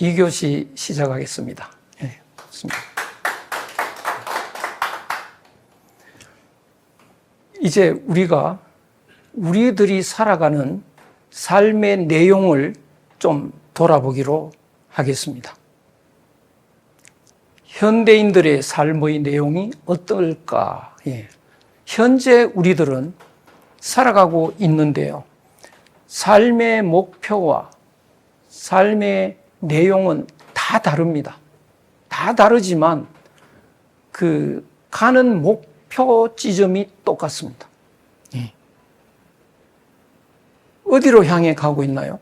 2교시 시작하겠습니다. 네, 좋습니다. 이제 우리들이 살아가는 삶의 내용을 좀 돌아보기로 하겠습니다. 현대인들의 삶의 내용이 어떨까? 예. 현재 우리들은 살아가고 있는데요. 삶의 목표와 삶의 내용은 다 다릅니다. 다 다르지만 그 가는 목표 지점이 똑같습니다. 예. 어디로 향해 가고 있나요?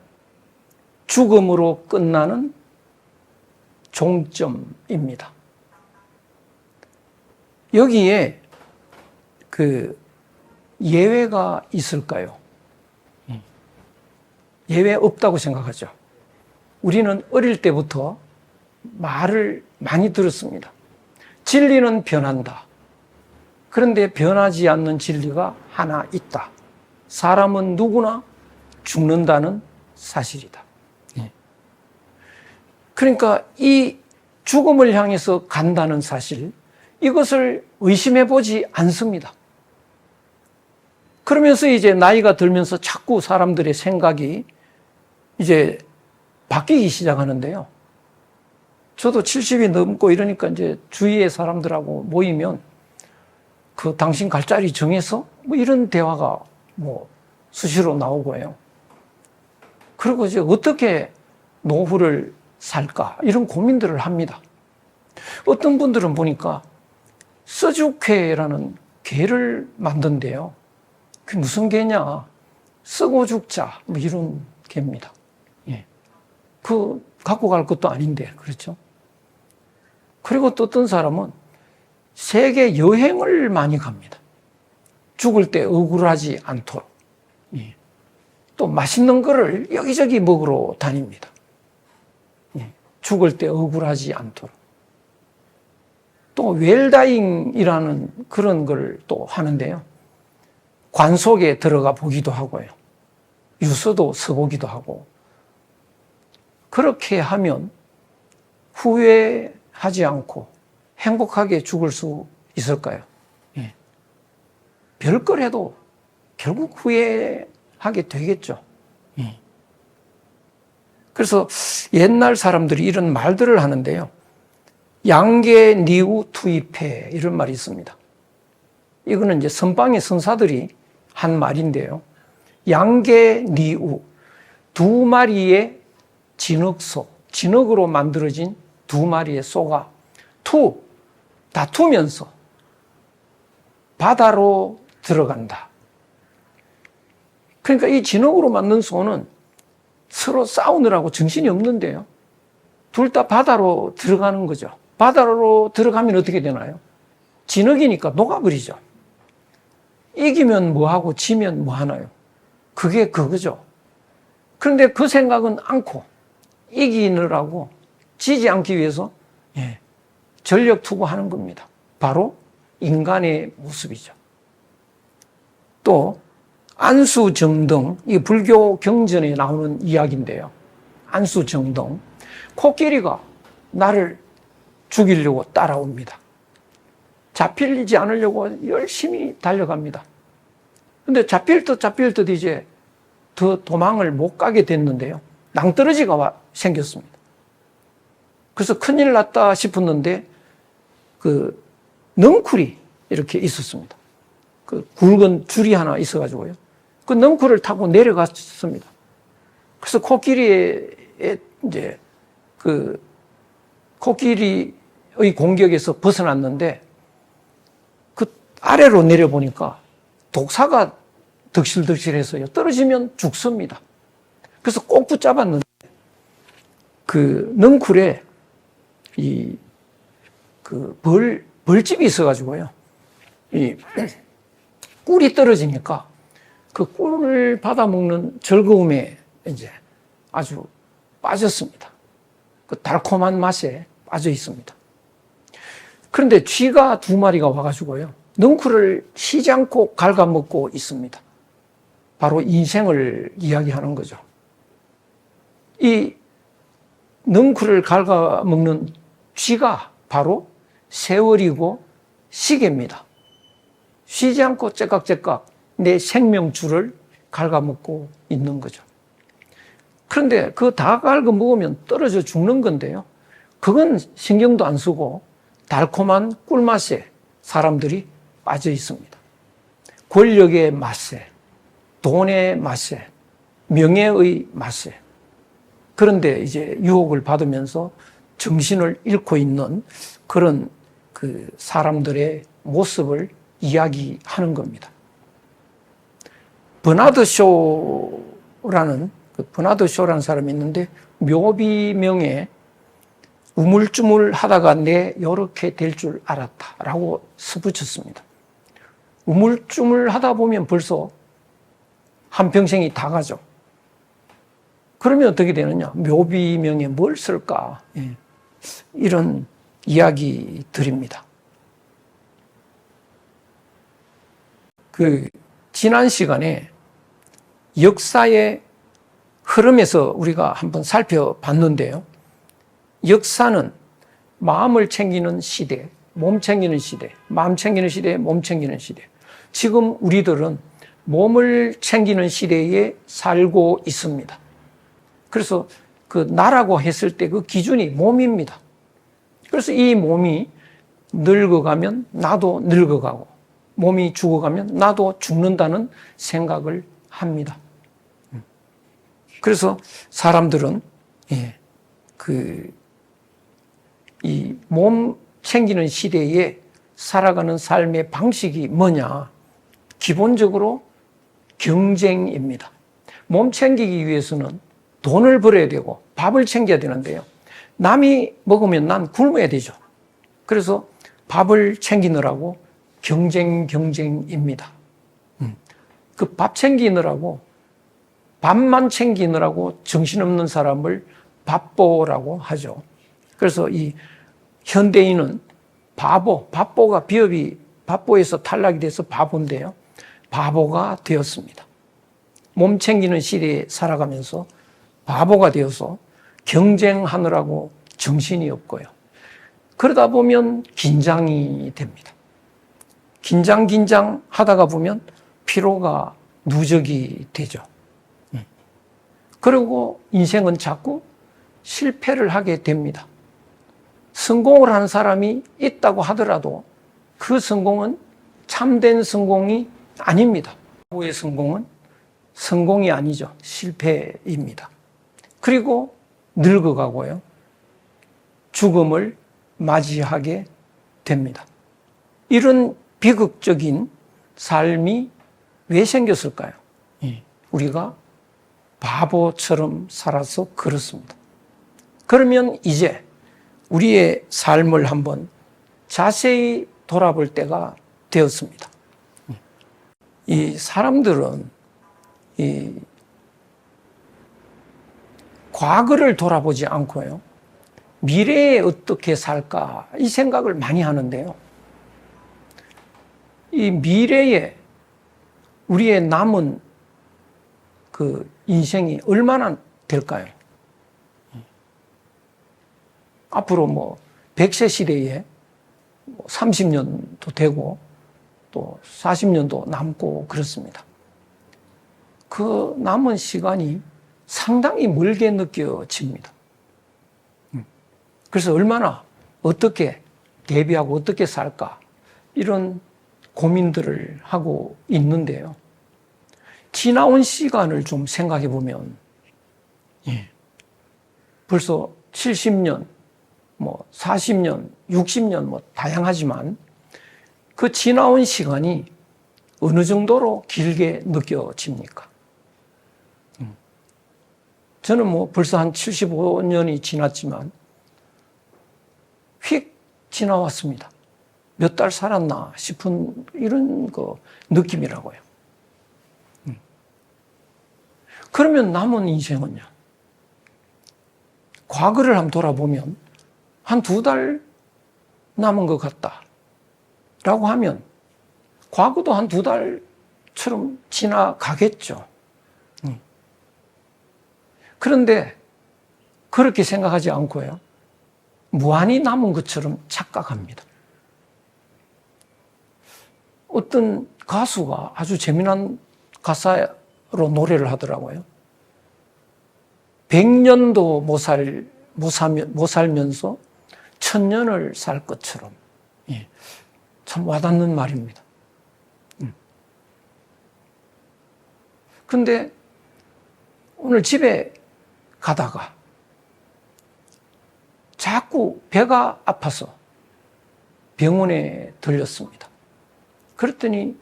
죽음으로 끝나는 종점입니다. 여기에 그 예외가 있을까요? 예외 없다고 생각하죠. 우리는 어릴 때부터 말을 많이 들었습니다. 진리는 변한다. 그런데 변하지 않는 진리가 하나 있다. 사람은 누구나 죽는다는 사실이다. 그러니까 이 죽음을 향해서 간다는 사실, 이것을 의심해 보지 않습니다. 그러면서 이제 나이가 들면서 자꾸 사람들의 생각이 이제 바뀌기 시작하는데요. 저도 70이 넘고 이러니까 이제 주위의 사람들하고 모이면 그 당신 갈 자리 정해서 뭐 이런 대화가 뭐 수시로 나오고요. 그리고 이제 어떻게 노후를 살까? 이런 고민들을 합니다. 어떤 분들은 보니까 써죽회라는 개를 만든대요. 그게 무슨 개냐? 쓰고 죽자. 뭐 이런 개입니다. 예. 그 갖고 갈 것도 아닌데, 그렇죠? 그리고 또 어떤 사람은 세계 여행을 많이 갑니다. 죽을 때 억울하지 않도록. 예. 또 맛있는 거를 여기저기 먹으러 다닙니다. 예. 죽을 때 억울하지 않도록. 또 웰다잉이라는 그런 걸 또 하는데요. 관 속에 들어가 보기도 하고요. 유서도 써보기도 하고. 그렇게 하면 후회하지 않고 행복하게 죽을 수 있을까요? 예. 별걸 해도 결국 후회하게 되겠죠. 예. 그래서 옛날 사람들이 이런 말들을 하는데요. 양계 니우 투입해 이런 말이 있습니다. 이거는 이제 선방의 선사들이 한 말인데요. 양계 니우, 두 마리의 진흙소, 진흙으로 만들어진 두 마리의 소가 다투면서 바다로 들어간다. 그러니까 이 진흙으로 만든 소는 서로 싸우느라고 정신이 없는데요. 둘 다 바다로 들어가는 거죠. 바다로 들어가면 어떻게 되나요? 진흙이니까 녹아버리죠. 이기면 뭐하고 지면 뭐하나요? 그게 그거죠. 그런데 그 생각은 않고 이기느라고 지지 않기 위해서 전력 투구하는 겁니다. 바로 인간의 모습이죠. 또 안수정등, 이 불교 경전에 나오는 이야기인데요. 안수정등, 코끼리가 나를 죽이려고 따라옵니다. 잡히지 않으려고 열심히 달려갑니다. 근데 잡힐 듯 이제 더 도망을 못 가게 됐는데요. 낭떠러지가 생겼습니다. 그래서 큰일 났다 싶었는데 그 넝쿨이 이렇게 있었습니다. 그 굵은 줄이 하나 있어가지고요. 그 넝쿨을 타고 내려갔습니다. 그래서 코끼리의 이제 그 코끼리의 공격에서 벗어났는데 그 아래로 내려보니까 독사가 득실득실해서요. 떨어지면 죽습니다. 그래서 꼭 붙잡았는데 그 넝쿨에 그 벌집이 있어가지고요. 이 꿀이 떨어지니까 그 꿀을 받아먹는 즐거움에 이제 아주 빠졌습니다. 그 달콤한 맛에 빠져 있습니다. 그런데 쥐가 두 마리가 와가지고요. 넝쿨을 쉬지 않고 갉아먹고 있습니다. 바로 인생을 이야기하는 거죠. 이 넝쿨을 갉아먹는 쥐가 바로 세월이고 시계입니다. 쉬지 않고 째깍째깍 내 생명줄을 갉아먹고 있는 거죠. 그런데 그 다 갉아먹으면 떨어져 죽는 건데요. 그건 신경도 안 쓰고 달콤한 꿀맛에 사람들이 빠져 있습니다. 권력의 맛에, 돈의 맛에, 명예의 맛에. 그런데 이제 유혹을 받으면서 정신을 잃고 있는 그런 그 사람들의 모습을 이야기하는 겁니다. 버나드 쇼라는 사람이 있는데 묘비명에 우물쭈물 하다가 내 요렇게 될 줄 알았다라고 써붙였습니다. 우물쭈물 하다 보면 벌써 한평생이 다 가죠. 그러면 어떻게 되느냐? 묘비명에 뭘 쓸까? 이런 이야기들입니다. 지난 시간에 역사의 흐름에서 우리가 한번 살펴봤는데요. 역사는 마음을 챙기는 시대, 몸 챙기는 시대, 마음 챙기는 시대, 몸 챙기는 시대. 지금 우리들은 몸을 챙기는 시대에 살고 있습니다. 그래서 그 나라고 했을 때 그 기준이 몸입니다. 그래서 이 몸이 늙어가면 나도 늙어가고, 몸이 죽어가면 나도 죽는다는 생각을 합니다. 그래서 사람들은 이 몸 챙기는 시대에 살아가는 삶의 방식이 뭐냐? 기본적으로 경쟁입니다. 몸 챙기기 위해서는 돈을 벌어야 되고 밥을 챙겨야 되는데요. 남이 먹으면 난 굶어야 되죠. 그래서 밥을 챙기느라고 경쟁입니다. 그 밥 챙기느라고, 밥만 챙기느라고 정신없는 사람을 밥보라고 하죠. 그래서 이 현대인은 밥보가 비읍이 밥보에서 탈락이 돼서 바보인데요. 바보가 되었습니다. 몸 챙기는 시대에 살아가면서 바보가 되어서 경쟁하느라고 정신이 없고요. 그러다 보면 긴장이 됩니다. 긴장 하다가 보면 피로가 누적이 되죠. 그리고 인생은 자꾸 실패를 하게 됩니다. 성공을 한 사람이 있다고 하더라도 그 성공은 참된 성공이 아닙니다. 바보의 성공은 성공이 아니죠. 실패입니다. 그리고 늙어가고요. 죽음을 맞이하게 됩니다. 이런 비극적인 삶이 왜 생겼을까요? 우리가 바보처럼 살아서 그렇습니다. 그러면 이제 우리의 삶을 한번 자세히 돌아볼 때가 되었습니다. 이 사람들은 이 과거를 돌아보지 않고요. 미래에 어떻게 살까 이 생각을 많이 하는데요. 이 미래에 우리의 남은 그 인생이 얼마나 될까요? 앞으로 100세 시대에 30년도 되고 또 40년도 남고 그렇습니다. 그 남은 시간이 상당히 멀게 느껴집니다. 그래서 얼마나 어떻게 대비하고 어떻게 살까 이런 고민들을 하고 있는데요. 지나온 시간을 좀 생각해 보면 벌써 70년, 40년, 60년 다양하지만 그 지나온 시간이 어느 정도로 길게 느껴집니까? 저는 벌써 한 75년이 지났지만 휙 지나왔습니다. 몇 달 살았나 싶은 이런 느낌이라고요. 그러면 남은 인생은요. 과거를 한번 돌아보면 한 2달 남은 것 같다라고 하면 과거도 한 2달처럼 지나가겠죠. 그런데 그렇게 생각하지 않고요. 무한히 남은 것처럼 착각합니다. 어떤 가수가 아주 재미난 가사로 노래를 하더라고요. 100년도 못 살면서 1000년을 살 것처럼. 예, 참 와닿는 말입니다. 근데 오늘 집에 가다가 자꾸 배가 아파서 병원에 들렸습니다. 그랬더니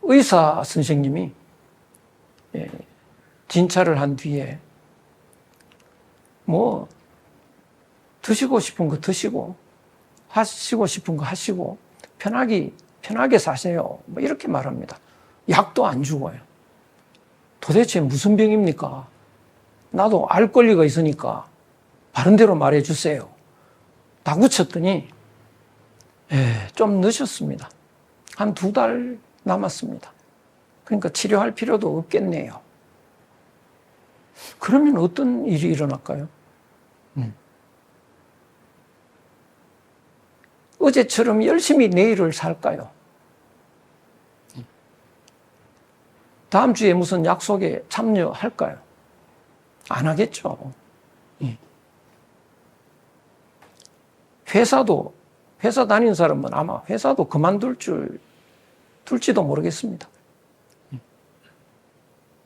의사 선생님이 진찰을 한 뒤에 뭐 드시고 싶은 거 드시고 하시고 싶은 거 하시고 편하게 사세요. 뭐 이렇게 말합니다. 약도 안 주고요. 도대체 무슨 병입니까? 나도 알 권리가 있으니까 바른 대로 말해 주세요. 다구쳤더니 좀 늦었습니다. 한 2달 남았습니다. 그러니까 치료할 필요도 없겠네요. 그러면 어떤 일이 일어날까요? 어제처럼 열심히 내일을 살까요? 다음 주에 무슨 약속에 참여할까요? 안 하겠죠. 회사 다니는 사람은 아마 회사도 둘지도 모르겠습니다.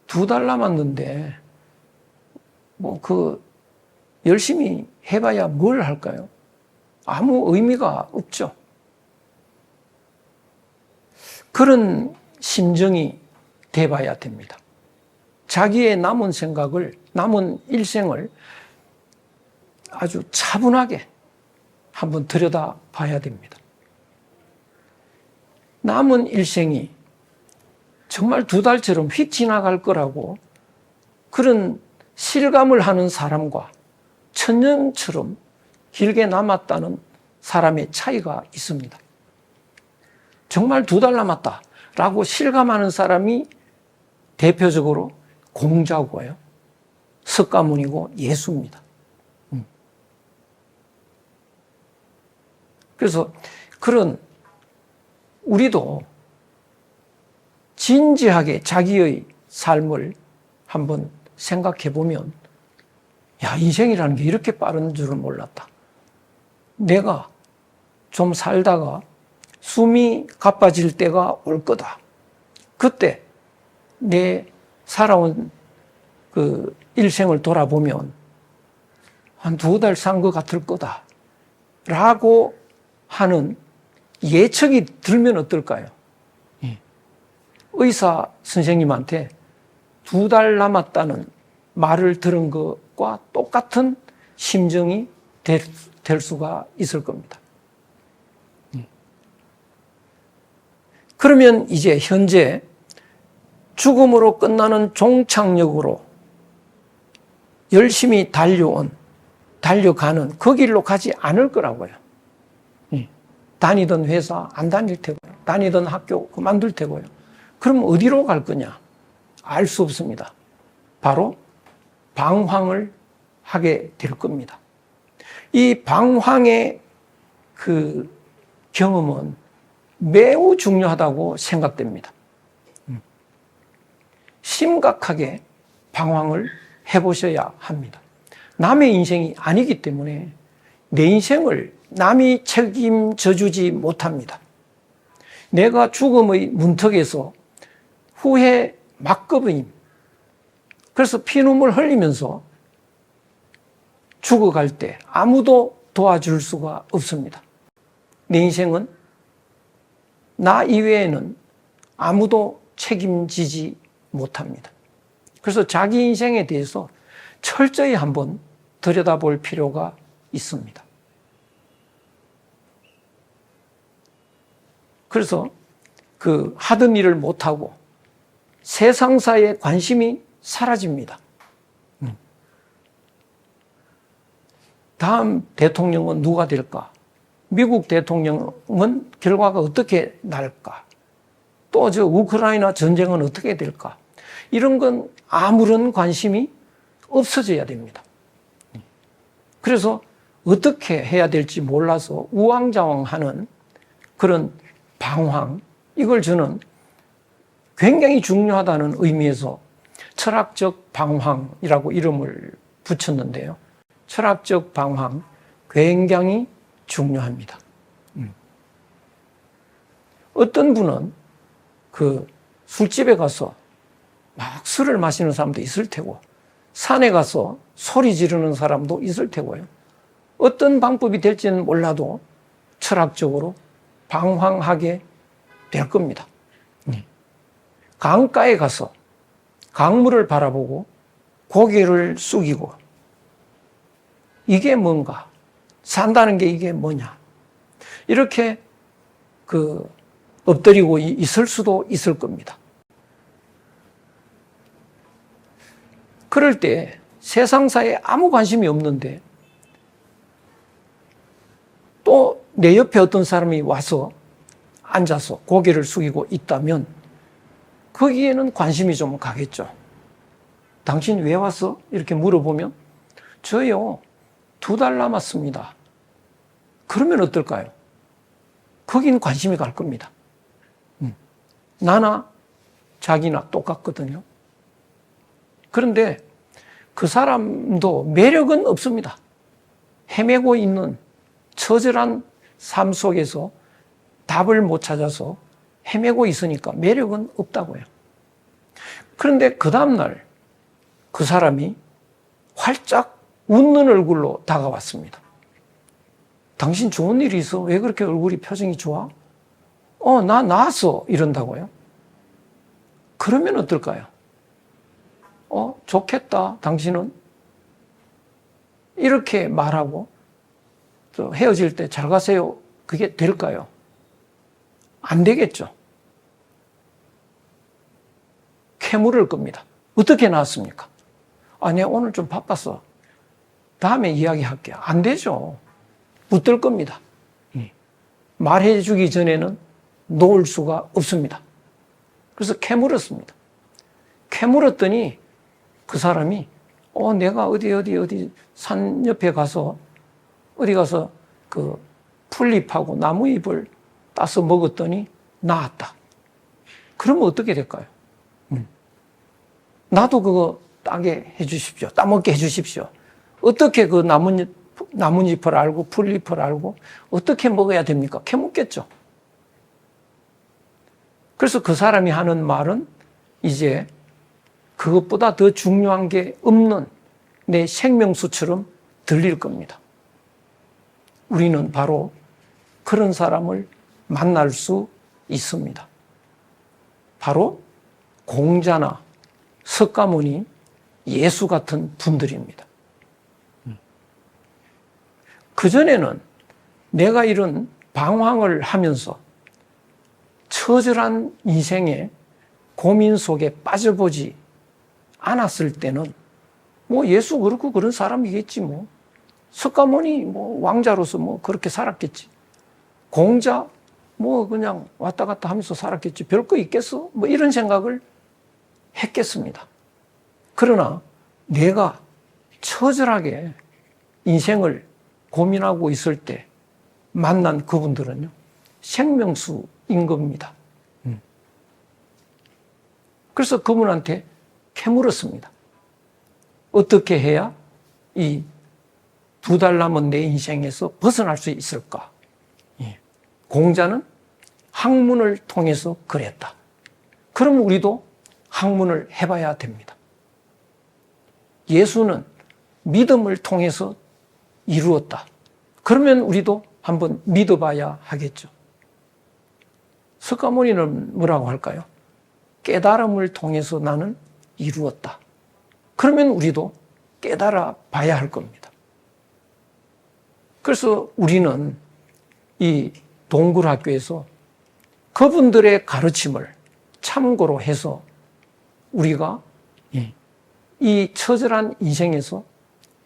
2달 남았는데 열심히 해봐야 뭘 할까요? 아무 의미가 없죠. 그런 심정이 돼봐야 됩니다. 자기의 남은 일생을 아주 차분하게 한번 들여다봐야 됩니다. 남은 일생이 정말 2달처럼 휙 지나갈 거라고 그런 실감을 하는 사람과 1000년처럼 길게 남았다는 사람의 차이가 있습니다. 정말 2달 남았다라고 실감하는 사람이 대표적으로 공자고요. 석가모니고 예수입니다. 그래서 우리도 진지하게 자기의 삶을 한번 생각해 보면, 인생이라는 게 이렇게 빠른 줄은 몰랐다. 내가 좀 살다가 숨이 가빠질 때가 올 거다. 그때 내 살아온 그 일생을 돌아보면 한 2달 산 것 같을 거다. 라고 하는 예측이 들면 어떨까요? 의사 선생님한테 2달 남았다는 말을 들은 것과 똑같은 심정이 될 수가 있을 겁니다. 그러면 이제 현재 죽음으로 끝나는 종착역으로 열심히 달려가는 그 길로 가지 않을 거라고요. 다니던 회사 안 다닐 테고요. 다니던 학교 그만둘 테고요. 그럼 어디로 갈 거냐? 알 수 없습니다. 바로 방황을 하게 될 겁니다. 이 방황의 그 경험은 매우 중요하다고 생각됩니다. 심각하게 방황을 해보셔야 합니다. 남의 인생이 아니기 때문에 내 인생을 남이 책임져 주지 못합니다. 내가 죽음의 문턱에서 후회 막급임. 그래서 피눈물 흘리면서 죽어갈 때 아무도 도와줄 수가 없습니다. 내 인생은 나 이외에는 아무도 책임지지 못합니다. 그래서 자기 인생에 대해서 철저히 한번 들여다볼 필요가 있습니다. 그래서 하던 일을 못하고 세상사에 관심이 사라집니다. 다음 대통령은 누가 될까? 미국 대통령은 결과가 어떻게 날까? 또 우크라이나 전쟁은 어떻게 될까? 이런 건 아무런 관심이 없어져야 됩니다. 그래서 어떻게 해야 될지 몰라서 우왕좌왕하는 그런 방황, 이걸 저는 굉장히 중요하다는 의미에서 철학적 방황이라고 이름을 붙였는데요. 철학적 방황 굉장히 중요합니다. 어떤 분은 그 술집에 가서 막 술을 마시는 사람도 있을 테고, 산에 가서 소리 지르는 사람도 있을 테고요. 어떤 방법이 될지는 몰라도 철학적으로 방황하게 될 겁니다. 강가에 가서 강물을 바라보고 고개를 숙이고, 이게 뭔가, 산다는 게 이게 뭐냐, 이렇게 엎드리고 있을 수도 있을 겁니다. 그럴 때 세상사에 아무 관심이 없는데 또 내 옆에 어떤 사람이 와서 앉아서 고개를 숙이고 있다면 거기에는 관심이 좀 가겠죠. 당신 왜 왔어? 이렇게 물어보면 저요, 2달 남았습니다. 그러면 어떨까요? 거긴 관심이 갈 겁니다. 나나 자기나 똑같거든요. 그런데 그 사람도 매력은 없습니다. 헤매고 있는 처절한 삶 속에서 답을 못 찾아서 헤매고 있으니까 매력은 없다고요. 그런데 그 다음날 그 사람이 활짝 웃는 얼굴로 다가왔습니다. 당신 좋은 일이 있어? 왜 그렇게 얼굴이 표정이 좋아? 나 나았어. 이런다고요. 그러면 어떨까요? 좋겠다. 당신은? 이렇게 말하고 또 헤어질 때 잘 가세요. 그게 될까요? 안 되겠죠. 캐물을 겁니다. 어떻게 나왔습니까? 내가 오늘 좀 바빴어. 다음에 이야기할게요. 안 되죠. 붙들 겁니다. 말해주기 전에는 놓을 수가 없습니다. 그래서 캐물었습니다. 캐물었더니 그 사람이 내가 어디 산 옆에 가서 어디 가서 그 풀잎하고 나무잎을 따서 먹었더니 나았다. 그러면 어떻게 될까요? 나도 그거 따게 해주십시오. 따먹게 해주십시오. 어떻게 그 나뭇잎을 알고 풀잎을 알고 어떻게 먹어야 됩니까? 캐묻겠죠. 그래서 그 사람이 하는 말은 이제 그것보다 더 중요한 게 없는 내 생명수처럼 들릴 겁니다. 우리는 바로 그런 사람을 만날 수 있습니다. 바로 공자나 석가모니, 예수 같은 분들입니다. 그전에는 내가 이런 방황을 하면서 처절한 인생의 고민 속에 빠져보지 않았을 때는 예수 그렇고 그런 사람이겠지 석가모니 왕자로서 그렇게 살았겠지. 공자 그냥 왔다 갔다 하면서 살았겠지. 별거 있겠어? 이런 생각을 했겠습니다. 그러나 내가 처절하게 인생을 고민하고 있을 때 만난 그분들은요, 생명수인 겁니다. 그래서 그분한테 캐물었습니다. 어떻게 해야 이 2달 남은 내 인생에서 벗어날 수 있을까? 공자는 학문을 통해서 그랬다. 그럼 우리도 학문을 해봐야 됩니다. 예수는 믿음을 통해서 이루었다. 그러면 우리도 한번 믿어봐야 하겠죠. 석가모니는 뭐라고 할까요? 깨달음을 통해서 나는 이루었다. 그러면 우리도 깨달아 봐야 할 겁니다. 그래서 우리는 이 동굴학교에서 그분들의 가르침을 참고로 해서 우리가 이 처절한 인생에서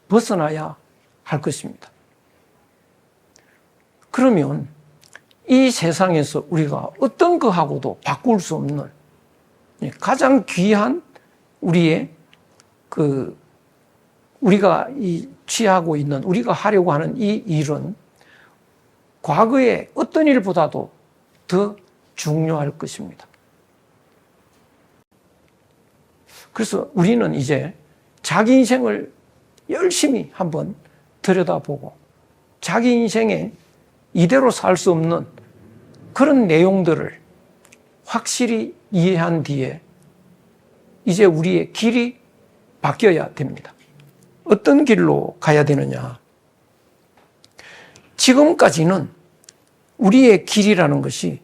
벗어나야 할 것입니다. 그러면 이 세상에서 우리가 어떤 거하고도 바꿀 수 없는 가장 귀한 우리의 우리가 취하고 있는, 우리가 하려고 하는 이 일은 과거의 어떤 일보다도 더 중요할 것입니다. 그래서 우리는 이제 자기 인생을 열심히 한번 들여다보고 자기 인생에 이대로 살 수 없는 그런 내용들을 확실히 이해한 뒤에 이제 우리의 길이 바뀌어야 됩니다. 어떤 길로 가야 되느냐? 지금까지는 우리의 길이라는 것이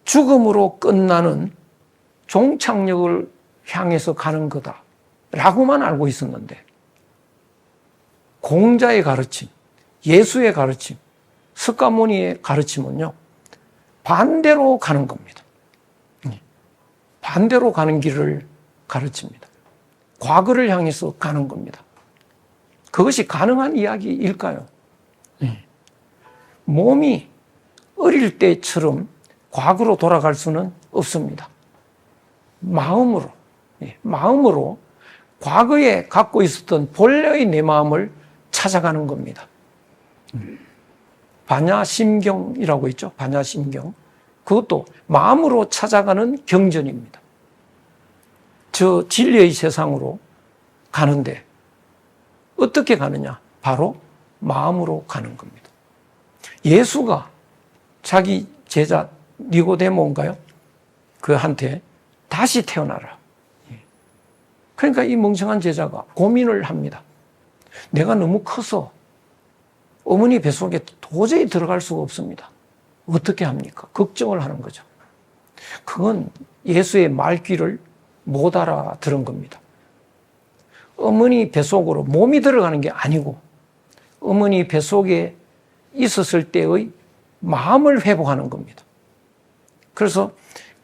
죽음으로 끝나는 종착역을 향해서 가는 거다라고만 알고 있었는데 공자의 가르침, 예수의 가르침, 석가모니의 가르침은요, 반대로 가는 겁니다. 반대로 가는 길을 가르칩니다. 과거를 향해서 가는 겁니다. 그것이 가능한 이야기일까요? 몸이 어릴 때처럼 과거로 돌아갈 수는 없습니다. 마음으로 과거에 갖고 있었던 본래의 내 마음을 찾아가는 겁니다. 반야심경이라고 있죠. 반야심경. 그것도 마음으로 찾아가는 경전입니다. 저 진리의 세상으로 가는데 어떻게 가느냐? 바로 마음으로 가는 겁니다. 예수가 자기 제자 니고데모인가요? 그한테 다시 태어나라. 그러니까 이 멍청한 제자가 고민을 합니다. 내가 너무 커서 어머니 뱃속에 도저히 들어갈 수가 없습니다. 어떻게 합니까? 걱정을 하는 거죠. 그건 예수의 말귀를 못 알아들은 겁니다. 어머니 뱃속으로 몸이 들어가는 게 아니고 어머니 뱃속에 있었을 때의 마음을 회복하는 겁니다. 그래서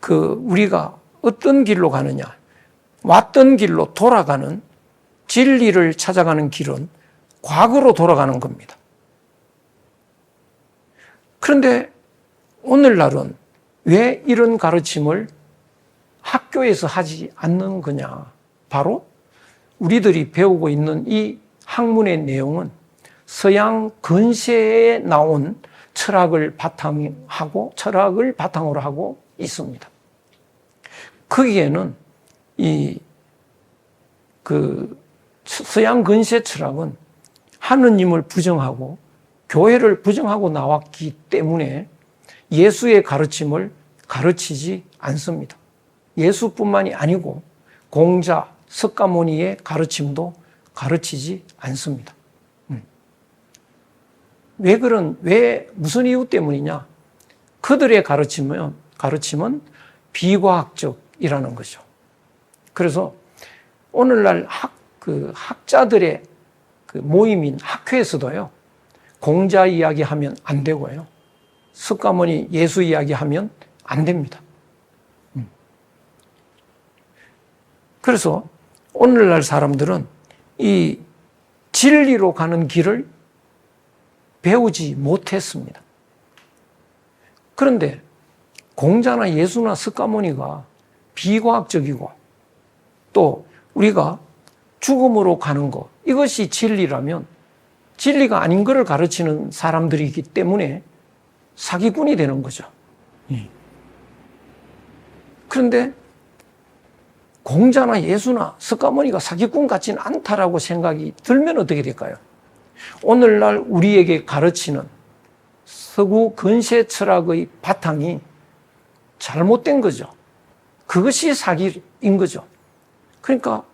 우리가 어떤 길로 가느냐? 왔던 길로 돌아가는 진리를 찾아가는 길은 과거로 돌아가는 겁니다. 그런데 오늘날은 왜 이런 가르침을 학교에서 하지 않는 거냐? 바로 우리들이 배우고 있는 이 학문의 내용은 서양 근세에 나온 철학을 바탕으로 하고 있습니다. 거기에는 서양 근세 철학은 하느님을 부정하고 교회를 부정하고 나왔기 때문에 예수의 가르침을 가르치지 않습니다. 예수뿐만이 아니고 공자, 석가모니의 가르침도 가르치지 않습니다. 왜 무슨 이유 때문이냐? 그들의 가르침은 비과학적이라는 거죠. 그래서 오늘날 학자들의 모임인 학회에서도요, 공자 이야기하면 안 되고요, 석가모니 예수 이야기하면 안 됩니다. 그래서 오늘날 사람들은 이 진리로 가는 길을 배우지 못했습니다. 그런데 공자나 예수나 석가모니가 비과학적이고 또 우리가 죽음으로 가는 것, 이것이 진리라면 진리가 아닌 것을 가르치는 사람들이기 때문에 사기꾼이 되는 거죠. 그런데 공자나 예수나 석가모니가 사기꾼 같지는 않다라고 생각이 들면 어떻게 될까요? 오늘날 우리에게 가르치는 서구 근세 철학의 바탕이 잘못된 거죠. 그것이 사기인 거죠. 그러니까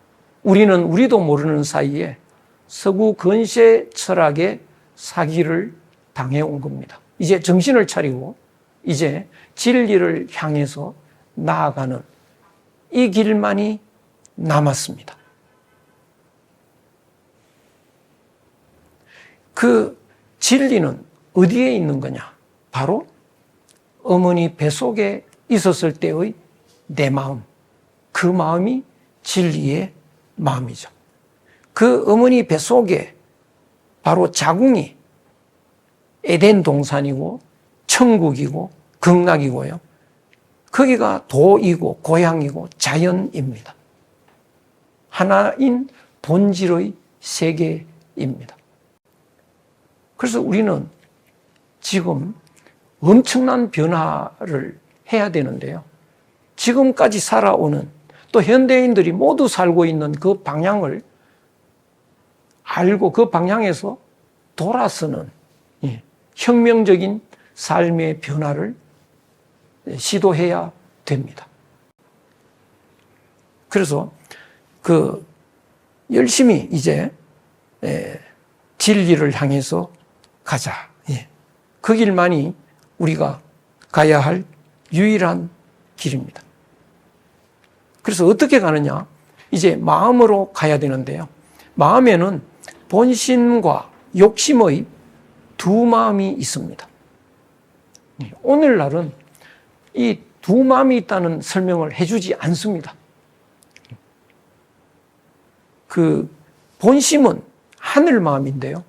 우리도 모르는 사이에 서구 근세 철학의 사기를 당해온 겁니다. 이제 정신을 차리고 이제 진리를 향해서 나아가는 이 길만이 남았습니다. 그 진리는 어디에 있는 거냐? 바로 어머니 뱃속에 있었을 때의 내 마음, 그 마음이 진리의 마음이죠. 그 어머니 뱃속에 바로 자궁이 에덴 동산이고 천국이고 극락이고요. 거기가 도이고 고향이고 자연입니다. 하나인 본질의 세계입니다. 그래서 우리는 지금 엄청난 변화를 해야 되는데요. 지금까지 살아오는 또 현대인들이 모두 살고 있는 그 방향을 알고 그 방향에서 돌아서는 혁명적인 삶의 변화를 시도해야 됩니다. 그래서 열심히 이제 진리를 향해서 가자. 그 길만이 우리가 가야 할 유일한 길입니다. 그래서 어떻게 가느냐? 이제 마음으로 가야 되는데요. 마음에는 본심과 욕심의 두 마음이 있습니다. 오늘날은 이 두 마음이 있다는 설명을 해주지 않습니다. 본심은 하늘 마음인데요.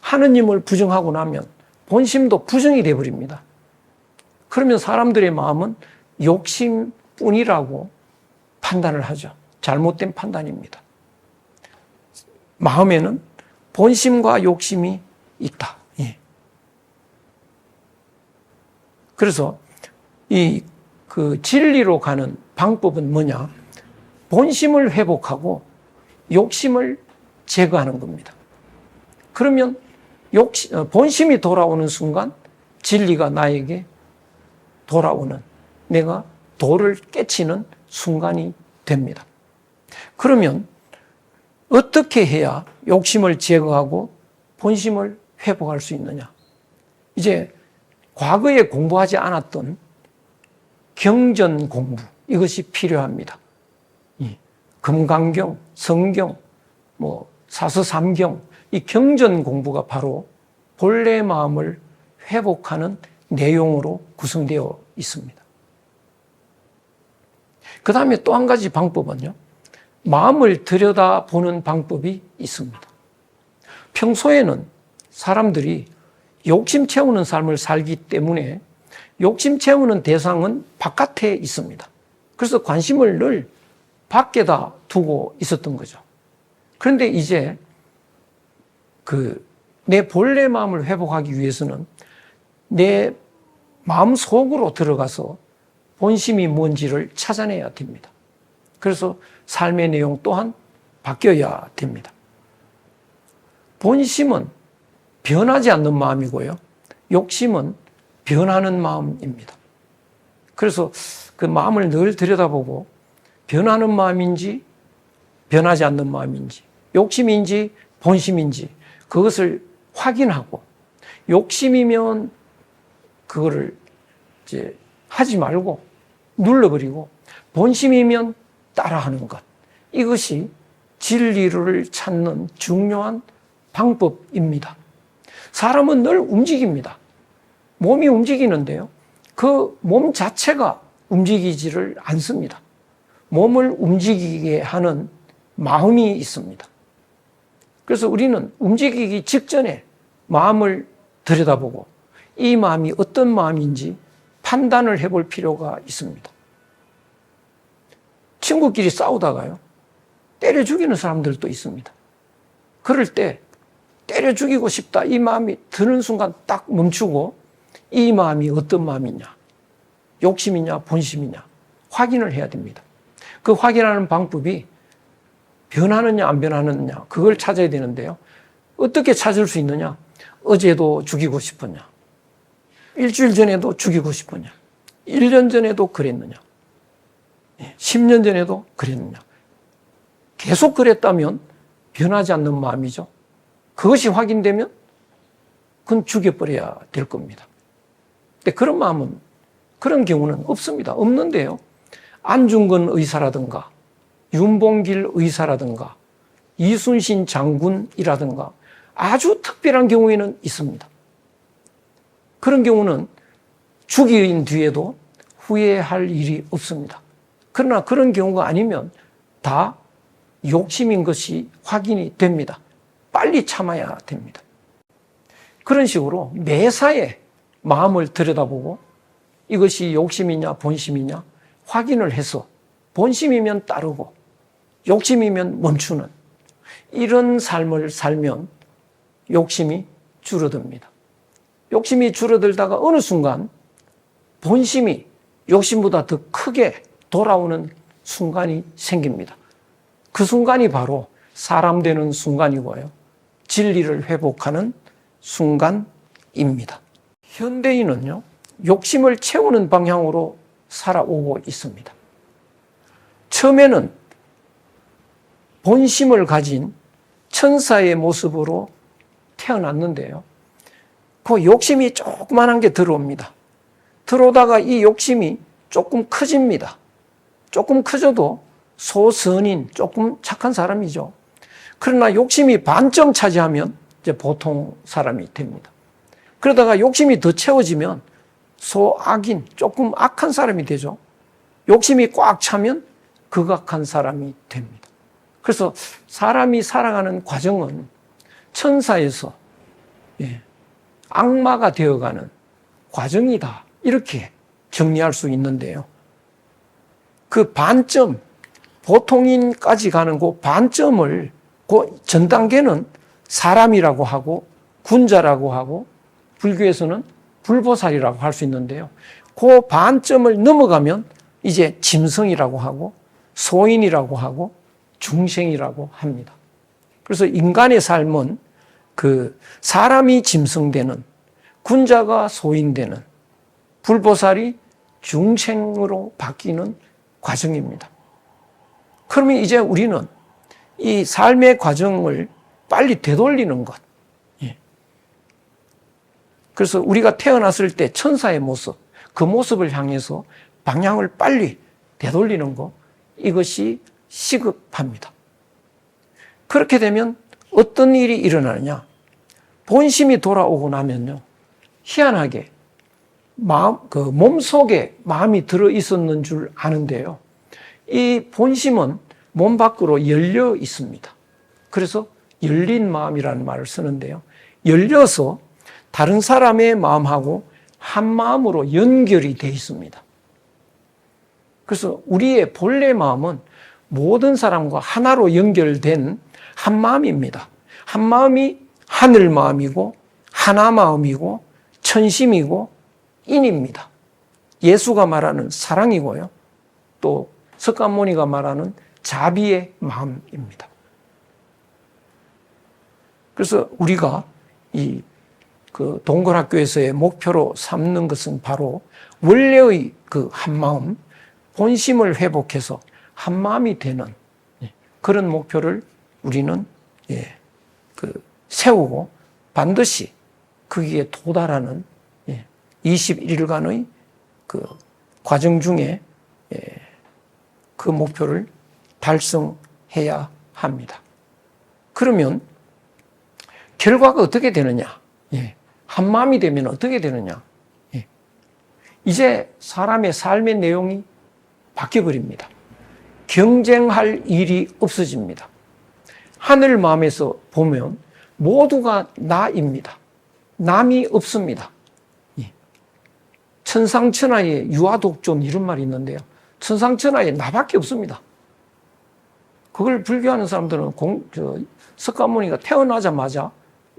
하느님을 부정하고 나면 본심도 부정이 되어버립니다. 그러면 사람들의 마음은 욕심뿐이라고 판단을 하죠. 잘못된 판단입니다. 마음에는 본심과 욕심이 있다. 그래서 진리로 가는 방법은 뭐냐? 본심을 회복하고 욕심을 제거하는 겁니다. 그러면 본심이 돌아오는 순간 진리가 나에게 돌아오는, 내가 도를 깨치는 순간이 됩니다. 그러면 어떻게 해야 욕심을 제거하고 본심을 회복할 수 있느냐? 이제 과거에 공부하지 않았던 경전 공부, 이것이 필요합니다. 금강경, 성경, 사서삼경, 이 경전 공부가 바로 본래 마음을 회복하는 내용으로 구성되어 있습니다. 그 다음에 또 한 가지 방법은요, 마음을 들여다보는 방법이 있습니다. 평소에는 사람들이 욕심 채우는 삶을 살기 때문에 욕심 채우는 대상은 바깥에 있습니다. 그래서 관심을 늘 밖에다 두고 있었던 거죠. 그런데 이제 내 본래 마음을 회복하기 위해서는 내 마음 속으로 들어가서 본심이 뭔지를 찾아내야 됩니다. 그래서 삶의 내용 또한 바뀌어야 됩니다. 본심은 변하지 않는 마음이고요. 욕심은 변하는 마음입니다. 그래서 그 마음을 늘 들여다보고 변하는 마음인지 변하지 않는 마음인지 욕심인지 본심인지 그것을 확인하고 욕심이면 그거를 이제 하지 말고 눌러버리고 본심이면 따라하는 것. 이것이 진리를 찾는 중요한 방법입니다. 사람은 늘 움직입니다. 몸이 움직이는데요. 그 몸 자체가 움직이지를 않습니다. 몸을 움직이게 하는 마음이 있습니다. 그래서 우리는 움직이기 직전에 마음을 들여다보고 이 마음이 어떤 마음인지 판단을 해볼 필요가 있습니다. 친구끼리 싸우다가요, 때려 죽이는 사람들도 있습니다. 그럴 때 때려 죽이고 싶다 이 마음이 드는 순간 딱 멈추고 이 마음이 어떤 마음이냐, 욕심이냐 본심이냐 확인을 해야 됩니다. 그 확인하는 방법이 변하느냐 안 변하느냐 그걸 찾아야 되는데요. 어떻게 찾을 수 있느냐? 어제도 죽이고 싶었냐? 일주일 전에도 죽이고 싶었냐? 1년 전에도 그랬느냐? 10년 전에도 그랬느냐? 계속 그랬다면 변하지 않는 마음이죠. 그것이 확인되면 그건 죽여버려야 될 겁니다. 근데 그런 마음은, 그런 경우는 없습니다. 없는데요. 안중근 의사라든가 윤봉길 의사라든가 이순신 장군이라든가 아주 특별한 경우에는 있습니다. 그런 경우는 죽인 뒤에도 후회할 일이 없습니다. 그러나 그런 경우가 아니면 다 욕심인 것이 확인이 됩니다. 빨리 참아야 됩니다. 그런 식으로 매사에 마음을 들여다보고 이것이 욕심이냐 본심이냐 확인을 해서 본심이면 따르고 욕심이면 멈추는 이런 삶을 살면 욕심이 줄어듭니다. 욕심이 줄어들다가 어느 순간 본심이 욕심보다 더 크게 돌아오는 순간이 생깁니다. 그 순간이 바로 사람 되는 순간이고요. 진리를 회복하는 순간입니다. 현대인은요, 욕심을 채우는 방향으로 살아오고 있습니다. 처음에는 본심을 가진 천사의 모습으로 태어났는데요. 그 욕심이 조그만한 게 들어옵니다. 들어오다가 이 욕심이 조금 커집니다. 조금 커져도 소선인, 조금 착한 사람이죠. 그러나 욕심이 반점 차지하면 이제 보통 사람이 됩니다. 그러다가 욕심이 더 채워지면 소악인, 조금 악한 사람이 되죠. 욕심이 꽉 차면 극악한 사람이 됩니다. 그래서 사람이 살아가는 과정은 천사에서 악마가 되어가는 과정이다. 이렇게 정리할 수 있는데요. 그 반점, 보통인까지 가는 그 반점을, 그 전 단계는 사람이라고 하고 군자라고 하고 불교에서는 불보살이라고 할 수 있는데요. 그 반점을 넘어가면 이제 짐승이라고 하고 소인이라고 하고 중생이라고 합니다. 그래서 인간의 삶은 그 사람이 짐승되는, 군자가 소인되는, 불보살이 중생으로 바뀌는 과정입니다. 그러면 이제 우리는 이 삶의 과정을 빨리 되돌리는 것. 그래서 우리가 태어났을 때 천사의 모습, 그 모습을 향해서 방향을 빨리 되돌리는 것, 이것이 시급합니다. 그렇게 되면 어떤 일이 일어나느냐? 본심이 돌아오고 나면요, 희한하게 몸속에 마음이 들어 있었는 줄 아는데요, 이 본심은 몸 밖으로 열려 있습니다. 그래서 열린 마음이라는 말을 쓰는데요, 열려서 다른 사람의 마음하고 한 마음으로 연결이 되어 있습니다. 그래서 우리의 본래 마음은 모든 사람과 하나로 연결된 한 마음입니다. 한 마음이 하늘 마음이고 하나 마음이고 천심이고 인입니다. 예수가 말하는 사랑이고요, 또 석가모니가 말하는 자비의 마음입니다. 그래서 우리가 이 동굴학교에서의 목표로 삼는 것은 바로 원래의 그 한마음, 본심을 회복해서 한마음이 되는 그런 목표를 우리는 세우고 반드시 거기에 도달하는 21일간의 그 과정 중에 그 목표를 달성해야 합니다. 그러면 결과가 어떻게 되느냐? 한마음이 되면 어떻게 되느냐? 이제 사람의 삶의 내용이 바뀌어버립니다. 경쟁할 일이 없어집니다. 하늘 마음에서 보면 모두가 나입니다. 남이 없습니다. 천상천하에 유아독존 이런 말이 있는데요, 천상천하에 나밖에 없습니다. 그걸 불교하는 사람들은 석가모니가 태어나자마자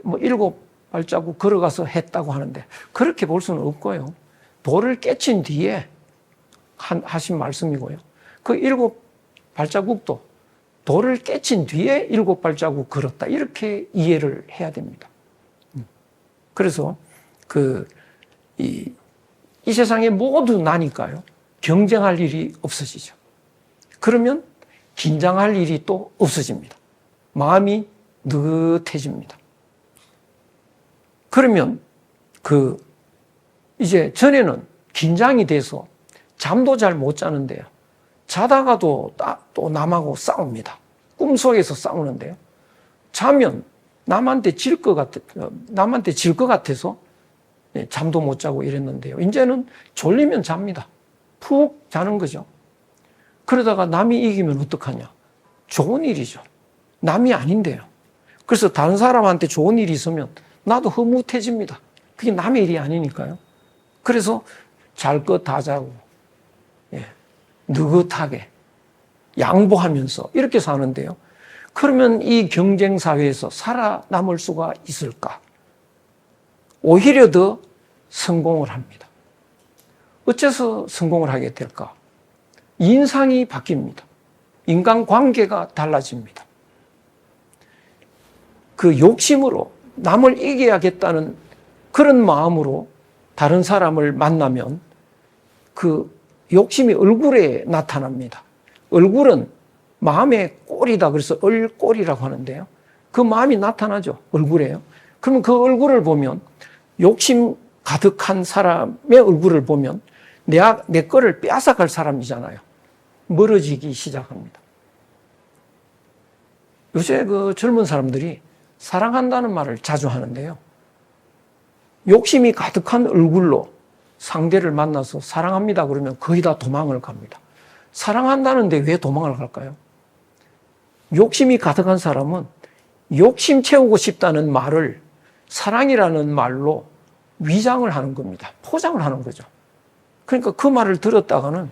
7발자국 걸어가서 했다고 하는데, 그렇게 볼 수는 없고요, 돌을 깨친 뒤에 하신 말씀이고요, 그 7발자국도 돌을 깨친 뒤에 7발자국 걸었다, 이렇게 이해를 해야 됩니다. 그래서 이 세상에 모두 나니까요, 경쟁할 일이 없어지죠. 그러면 긴장할 일이 또 없어집니다. 마음이 느긋해집니다. 그러면 이제 전에는 긴장이 돼서 잠도 잘 못 자는데요, 자다가도 또 남하고 싸웁니다. 꿈속에서 싸우는데요, 자면 남한테 질 것 같아서 잠도 못 자고 이랬는데요, 이제는 졸리면 잡니다. 푹 자는 거죠. 그러다가 남이 이기면 어떡하냐? 좋은 일이죠. 남이 아닌데요. 그래서 다른 사람한테 좋은 일이 있으면 나도 흐뭇해집니다. 그게 남의 일이 아니니까요. 그래서 잘 것 다 자고 느긋하게 양보하면서 이렇게 사는데요, 그러면 이 경쟁 사회에서 살아남을 수가 있을까? 오히려 더 성공을 합니다. 어째서 성공을 하게 될까? 인상이 바뀝니다. 인간관계가 달라집니다. 그 욕심으로 남을 이겨야겠다는 그런 마음으로 다른 사람을 만나면 그 욕심이 얼굴에 나타납니다. 얼굴은 마음의 꼴이다. 그래서 얼꼴이라고 하는데요. 그 마음이 나타나죠. 얼굴에요. 그러면 그 얼굴을 보면 욕심 가득한 사람의 얼굴을 보면 내 거를 빼앗아갈 사람이잖아요. 멀어지기 시작합니다. 요새 그 젊은 사람들이 사랑한다는 말을 자주 하는데요. 욕심이 가득한 얼굴로 상대를 만나서 사랑합니다 그러면 거의 다 도망을 갑니다. 사랑한다는데 왜 도망을 갈까요? 욕심이 가득한 사람은 욕심 채우고 싶다는 말을 사랑이라는 말로 위장을 하는 겁니다. 포장을 하는 거죠. 그러니까 그 말을 들었다가는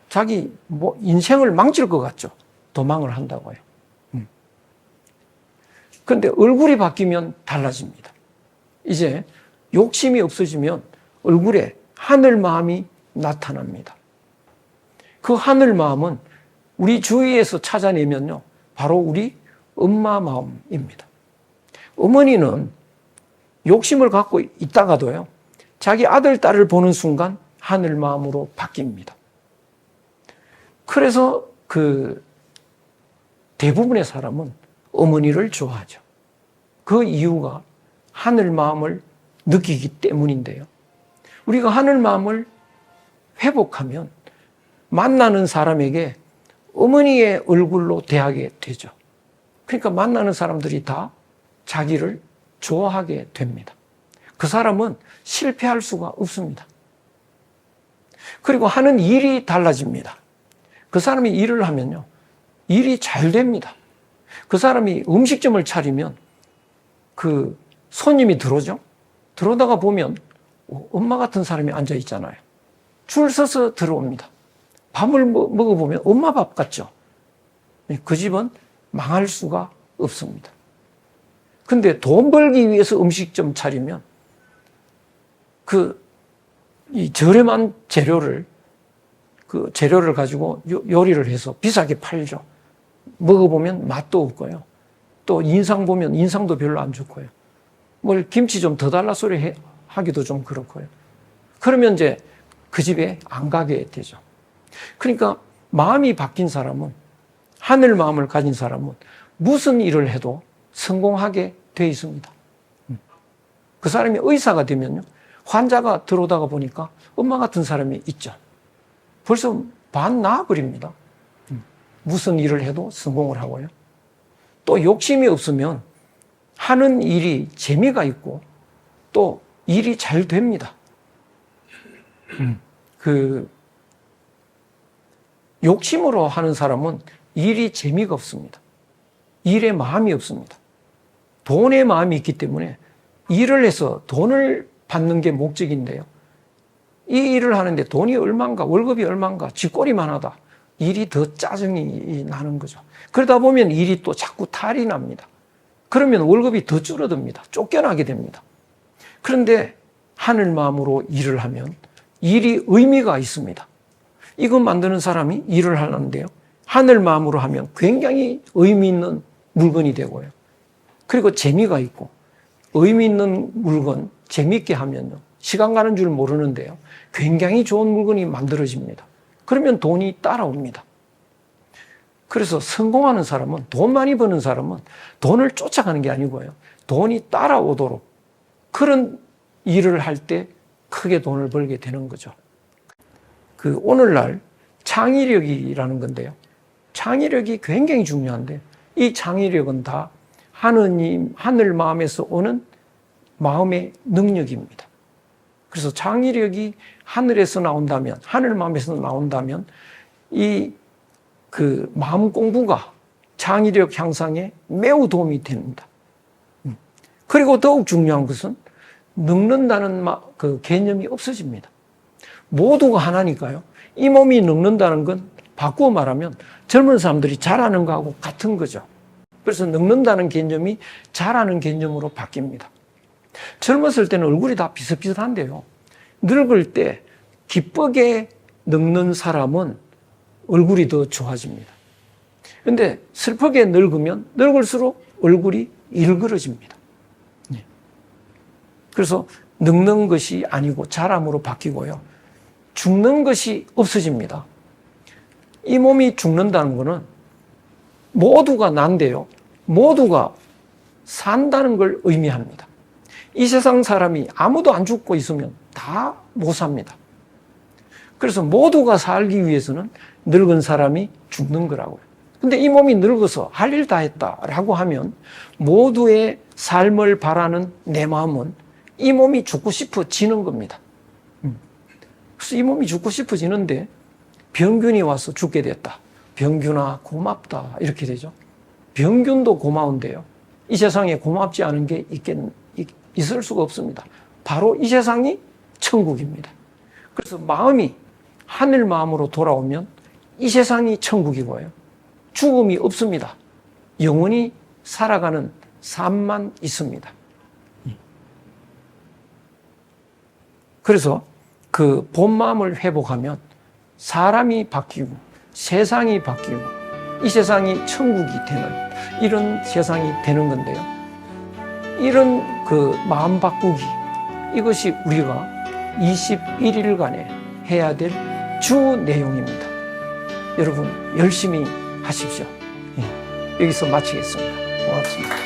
자기 인생을 망칠 것 같죠. 도망을 한다고요. 그런데 얼굴이 바뀌면 달라집니다. 이제 욕심이 없어지면 얼굴에 하늘 마음이 나타납니다. 그 하늘 마음은 우리 주위에서 찾아내면요, 바로 우리 엄마 마음입니다. 어머니는 욕심을 갖고 있다가도요, 자기 아들, 딸을 보는 순간 하늘 마음으로 바뀝니다. 그래서 그 대부분의 사람은 어머니를 좋아하죠. 그 이유가 하늘 마음을 느끼기 때문인데요. 우리가 하늘 마음을 회복하면 만나는 사람에게 어머니의 얼굴로 대하게 되죠. 그러니까 만나는 사람들이 다 자기를 좋아하게 됩니다. 그 사람은 실패할 수가 없습니다. 그리고 하는 일이 달라집니다. 그 사람이 일을 하면요, 일이 잘 됩니다. 그 사람이 음식점을 차리면 그 손님이 들어오죠. 들어오다가 보면 엄마 같은 사람이 앉아 있잖아요. 줄 서서 들어옵니다. 밥을 먹어보면 엄마 밥 같죠. 그 집은 망할 수가 없습니다. 근데 돈 벌기 위해서 음식점 차리면 이 저렴한 재료를 가지고 요리를 해서 비싸게 팔죠. 먹어보면 맛도 없고요. 또 인상 보면 인상도 별로 안 좋고요. 뭘 김치 좀 더 달라 소리 하기도 좀 그렇고요. 그러면 이제 그 집에 안 가게 되죠. 그러니까 마음이 바뀐 사람은, 하늘 마음을 가진 사람은 무슨 일을 해도 성공하게 돼 있습니다. 그 사람이 의사가 되면요, 환자가 들어오다가 보니까 엄마 같은 사람이 있죠. 벌써 반 나아버립니다. 무슨 일을 해도 성공을 하고요. 또 욕심이 없으면 하는 일이 재미가 있고 또 일이 잘 됩니다. 욕심으로 하는 사람은 일이 재미가 없습니다. 일에 마음이 없습니다. 돈에 마음이 있기 때문에 일을 해서 돈을 받는 게 목적인데요. 이 일을 하는데 돈이 얼마인가, 월급이 얼마인가, 쥐꼬리만 하다. 일이 더 짜증이 나는 거죠. 그러다 보면 일이 또 자꾸 탈이 납니다. 그러면 월급이 더 줄어듭니다. 쫓겨나게 됩니다. 그런데 하늘 마음으로 일을 하면 일이 의미가 있습니다. 이거 만드는 사람이 일을 하는데요, 하늘 마음으로 하면 굉장히 의미 있는 물건이 되고요. 그리고 재미가 있고, 의미 있는 물건 재미있게 하면요, 시간 가는 줄 모르는데요, 굉장히 좋은 물건이 만들어집니다. 그러면 돈이 따라옵니다. 그래서 성공하는 사람은, 돈 많이 버는 사람은 돈을 쫓아가는 게 아니고요, 돈이 따라오도록 그런 일을 할 때 크게 돈을 벌게 되는 거죠. 오늘날 창의력이라는 건데요, 창의력이 굉장히 중요한데, 이 창의력은 다 하늘 마음에서 오는 마음의 능력입니다. 그래서 창의력이 하늘에서 나온다면, 하늘 마음에서 나온다면 마음 공부가 창의력 향상에 매우 도움이 됩니다. 그리고 더욱 중요한 것은 늙는다는 개념이 없어집니다. 모두가 하나니까요. 이 몸이 늙는다는 건 바꾸어 말하면 젊은 사람들이 잘하는 거하고 같은 거죠. 그래서 늙는다는 개념이 자라는 개념으로 바뀝니다. 젊었을 때는 얼굴이 다 비슷비슷한데요. 늙을 때 기쁘게 늙는 사람은 얼굴이 더 좋아집니다. 그런데 슬프게 늙으면 늙을수록 얼굴이 일그러집니다. 그래서 늙는 것이 아니고 자람으로 바뀌고요. 죽는 것이 없어집니다. 이 몸이 죽는다는 것은 모두가 난데요. 모두가 산다는 걸 의미합니다. 이 세상 사람이 아무도 안 죽고 있으면 다 못 삽니다. 그래서 모두가 살기 위해서는 늙은 사람이 죽는 거라고요. 근데 이 몸이 늙어서 할 일 다 했다라고 하면 모두의 삶을 바라는 내 마음은 이 몸이 죽고 싶어지는 겁니다. 그래서 이 몸이 죽고 싶어지는데 병균이 와서 죽게 됐다. 병균아 고맙다 이렇게 되죠. 병균도 고마운데요. 이 세상에 고맙지 않은 게 있을 수가 없습니다. 바로 이 세상이 천국입니다. 그래서 마음이 하늘 마음으로 돌아오면 이 세상이 천국이고요. 죽음이 없습니다. 영원히 살아가는 삶만 있습니다. 그래서 그 본 마음을 회복하면 사람이 바뀌고 세상이 바뀌고 이 세상이 천국이 되는 이런 세상이 되는 건데요. 이런 그 마음 바꾸기 이것이 우리가 21일간에 해야 될 주 내용입니다. 여러분 열심히 하십시오. 여기서 마치겠습니다. 고맙습니다.